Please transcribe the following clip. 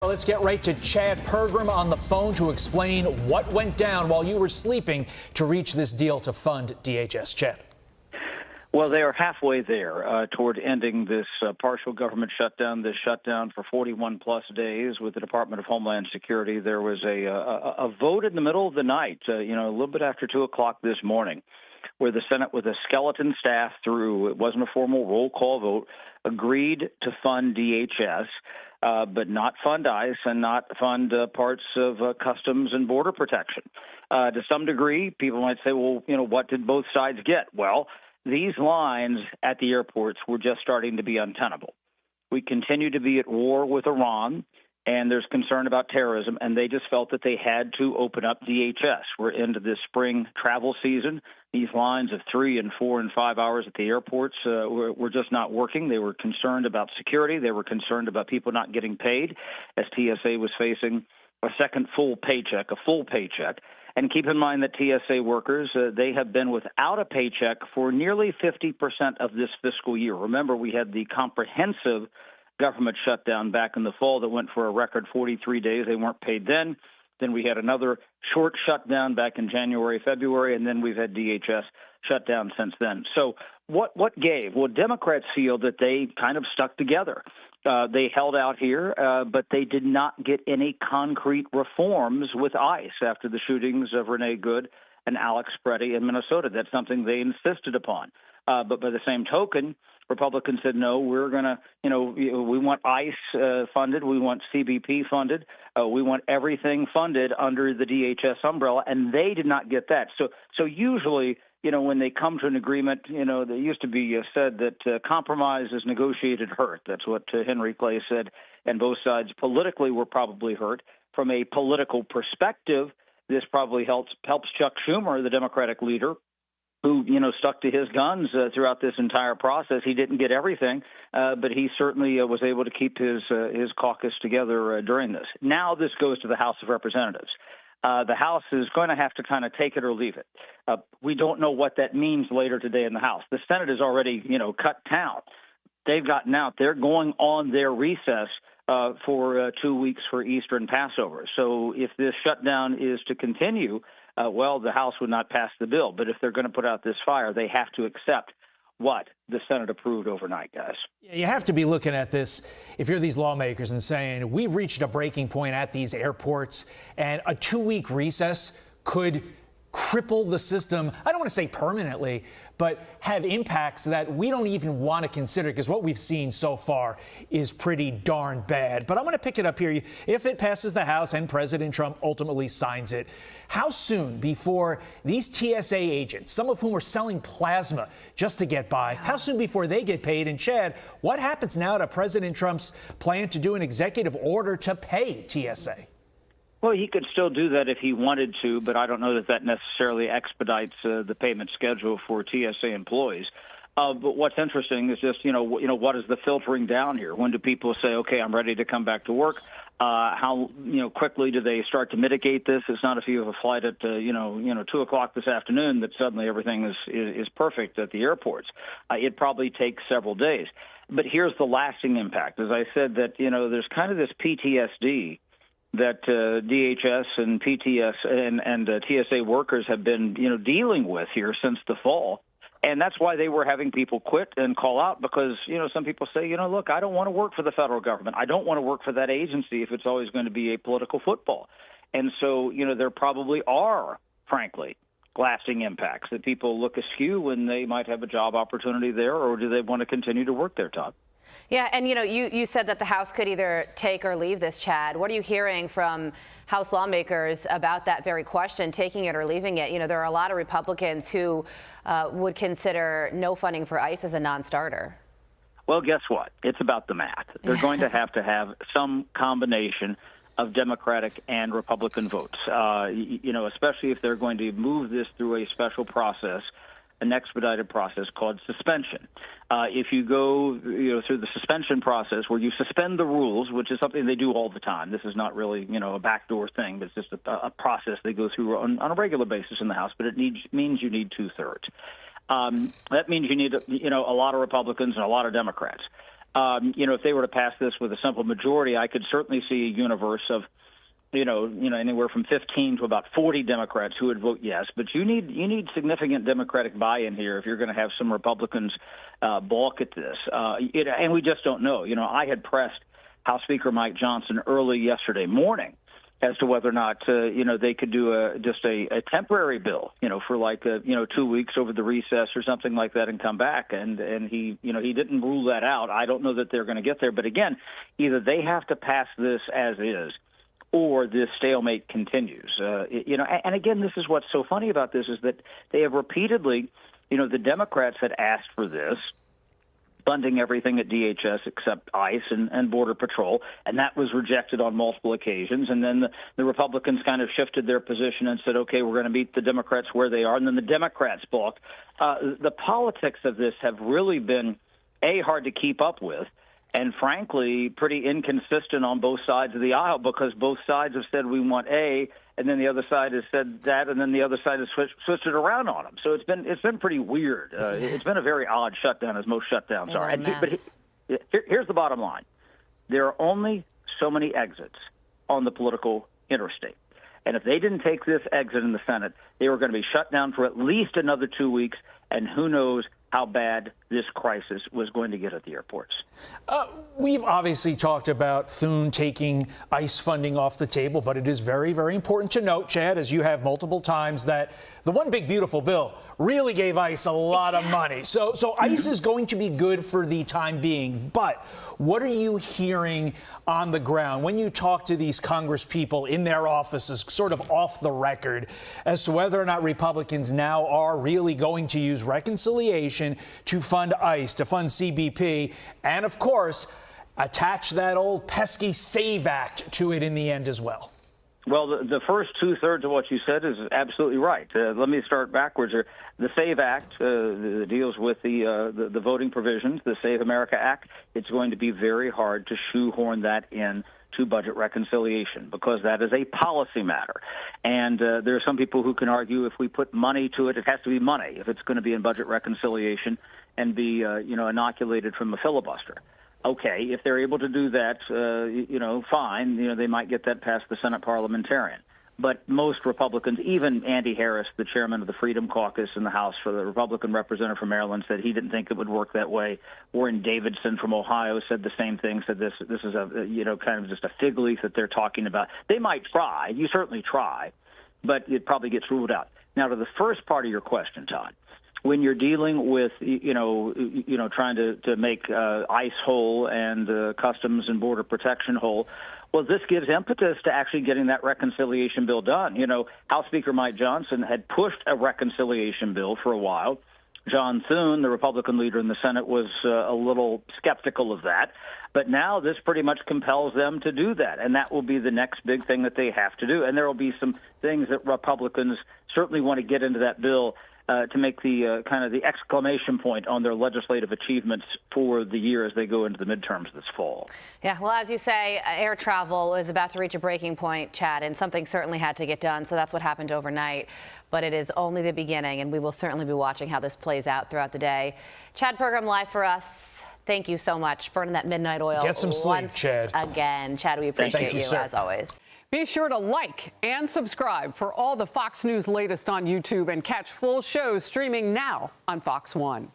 Let's get right to Chad Pergram on the phone to explain what went down while you were sleeping to reach this deal to fund DHS. Chad. Well, they are halfway there toward ending this partial government shutdown, this shutdown for 41-plus days with the Department of Homeland Security. There was a vote in the middle of the night, a little bit after 2 o'clock this morning, where the Senate, with a skeleton staff through, it wasn't a formal roll call vote, agreed to fund DHS, but not fund ICE and not fund parts of Customs and Border Protection. To some degree, people might say, well, what did both sides get? Well, these lines at the airports were just starting to be untenable. We continue to be at war with Iran, and there's concern about terrorism, and they just felt that they had to open up DHS. We're into this spring travel season. These lines of 3 and 4 and 5 hours at the airports were just not working. They were concerned about security. They were concerned about people not getting paid, as TSA was facing a second full paycheck. And keep in mind that TSA workers, they have been without a paycheck for nearly 50% of this fiscal year. Remember, we had the comprehensive government shutdown back in the fall that went for a record 43 days. They weren't paid then. Then we had another short shutdown back in January, February, and then we've had DHS shut down since then. So what gave? Well, Democrats feel that they kind of stuck together. They held out here, but they did not get any concrete reforms with ICE after the shootings of Renee Good and Alex Preddy in Minnesota. That's something they insisted upon. But by the same token, Republicans said, no, we're going to, we want ICE funded. We want CBP funded. We want everything funded under the DHS umbrella. And they did not get that. So usually, when they come to an agreement, there used to be said that compromise is negotiated hurt. That's what Henry Clay said. And both sides politically were probably hurt. From a political perspective, this probably helps Chuck Schumer, the Democratic leader, who, stuck to his guns throughout this entire process. He didn't get everything, but he certainly was able to keep his caucus together during this. Now this goes to the House of Representatives. The House is going to have to kind of take it or leave it. We don't know what that means later today in the House. The Senate has already, cut town. They've gotten out. They're going on their recess for 2 weeks for Easter and Passover. So if this shutdown is to continue, the House would not pass the bill. But if they're going to put out this fire, they have to accept what the Senate approved overnight, guys. You have to be looking at this, if you're these lawmakers, and saying, we've reached a breaking point at these airports, and a 2-week recess could cripple the system. I don't want to say permanently, but have impacts that we don't even want to consider, because what we've seen so far is pretty darn bad. But I'm going to pick it up here. If it passes the House and President Trump ultimately signs it, how soon before these TSA agents, some of whom are selling plasma just to get by, how soon before they get paid? And Chad, what happens now to President Trump's plan to do an executive order to pay TSA? Well, he could still do that if he wanted to, but I don't know that necessarily expedites the payment schedule for TSA employees. But what's interesting is just, what is the filtering down here? When do people say, okay, I'm ready to come back to work? How, quickly do they start to mitigate this? It's not if you have a flight at, 2 o'clock this afternoon that suddenly everything is perfect at the airports. It probably takes several days. But here's the lasting impact. As I said, that, there's kind of this PTSD that DHS and PTS and TSA workers have been, dealing with here since the fall. And that's why they were having people quit and call out, because, some people say, look, I don't want to work for the federal government. I don't want to work for that agency if it's always going to be a political football. And so, there probably are, frankly, lasting impacts that people look askew when they might have a job opportunity there, or do they want to continue to work there, Todd? Yeah, and you said that the House could either take or leave this, Chad. What are you hearing from House lawmakers about that very question, taking it or leaving it? There are a lot of Republicans who would consider no funding for ICE as a non-starter. Well, guess what? It's about the math. They're going to have some combination of Democratic and Republican votes, especially if they're going to move this through a special process, an expedited process called suspension. If you go through the suspension process where you suspend the rules, which is something they do all the time. This is not really, a backdoor thing, but it's just a process they go through on a regular basis in the House, but it means you need 2/3. That means you need, a lot of Republicans and a lot of Democrats. If they were to pass this with a simple majority, I could certainly see a universe of, anywhere from 15 to about 40 Democrats who would vote yes. But you need significant Democratic buy-in here if you're going to have some Republicans balk at this. And we just don't know. I had pressed House Speaker Mike Johnson early yesterday morning as to whether or not, they could do just a temporary bill, for like, 2 weeks over the recess or something like that and come back. And he didn't rule that out. I don't know that they're going to get there. But again, either they have to pass this as is or this stalemate continues. And again, this is what's so funny about this is that they have repeatedly, the Democrats had asked for this, funding everything at DHS except ICE and Border Patrol, and that was rejected on multiple occasions. And then the Republicans kind of shifted their position and said, okay, we're going to meet the Democrats where they are, and then the Democrats balked. The politics of this have really been, hard to keep up with, and frankly, pretty inconsistent on both sides of the aisle because both sides have said we want A, and then the other side has said that, and then the other side has switched it around on them. So it's been pretty weird. It's been a very odd shutdown, as most shutdowns are. But here's the bottom line: there are only so many exits on the political interstate, and if they didn't take this exit in the Senate, they were going to be shut down for at least another 2 weeks, and who knows how bad this crisis was going to get at the airports. We've obviously talked about Thune taking ICE funding off the table, but it is very, very important to note, Chad, as you have multiple times, that the one big beautiful bill really gave ICE a lot of money. So ICE is going to be good for the time being. But what are you hearing on the ground when you talk to these Congress people in their offices, sort of off the record, as to whether or not Republicans now are really going to use reconciliation to fund ICE, to fund CBP, and of course, attach that old pesky SAVE Act to it in the end as well? Well, the first two-thirds of what you said is absolutely right. Let me start backwards here. The SAVE Act deals with the voting provisions, the Save America Act. It's going to be very hard to shoehorn that in to budget reconciliation because that is a policy matter. And there are some people who can argue if we put money to it, it has to be money if it's going to be in budget reconciliation and be, inoculated from a filibuster. Okay, if they're able to do that, fine. They might get that past the Senate parliamentarian. But most Republicans, even Andy Harris, the chairman of the Freedom Caucus in the House for the Republican representative from Maryland, said he didn't think it would work that way. Warren Davidson from Ohio said the same thing, said this is a, kind of just a fig leaf that they're talking about. They might try. You certainly try, but it probably gets ruled out. Now, to the first part of your question, Todd, when you're dealing with, trying to make ICE whole and Customs and Border Protection whole, well, this gives impetus to actually getting that reconciliation bill done. House Speaker Mike Johnson had pushed a reconciliation bill for a while. John Thune, the Republican leader in the Senate, was a little skeptical of that. But now this pretty much compels them to do that, and that will be the next big thing that they have to do. And there will be some things that Republicans certainly want to get into that bill to make the kind of the exclamation point on their legislative achievements for the year as they go into the midterms this fall. Yeah, well, as you say, air travel is about to reach a breaking point, Chad, and something certainly had to get done. So that's what happened overnight. But it is only the beginning, and we will certainly be watching how this plays out throughout the day. Chad Pergram live for us. Thank you so much. Burning that midnight oil. Get some sleep, Chad. Again, Chad, we appreciate you as always. Be sure to like and subscribe for all the Fox News latest on YouTube and catch full shows streaming now on Fox One.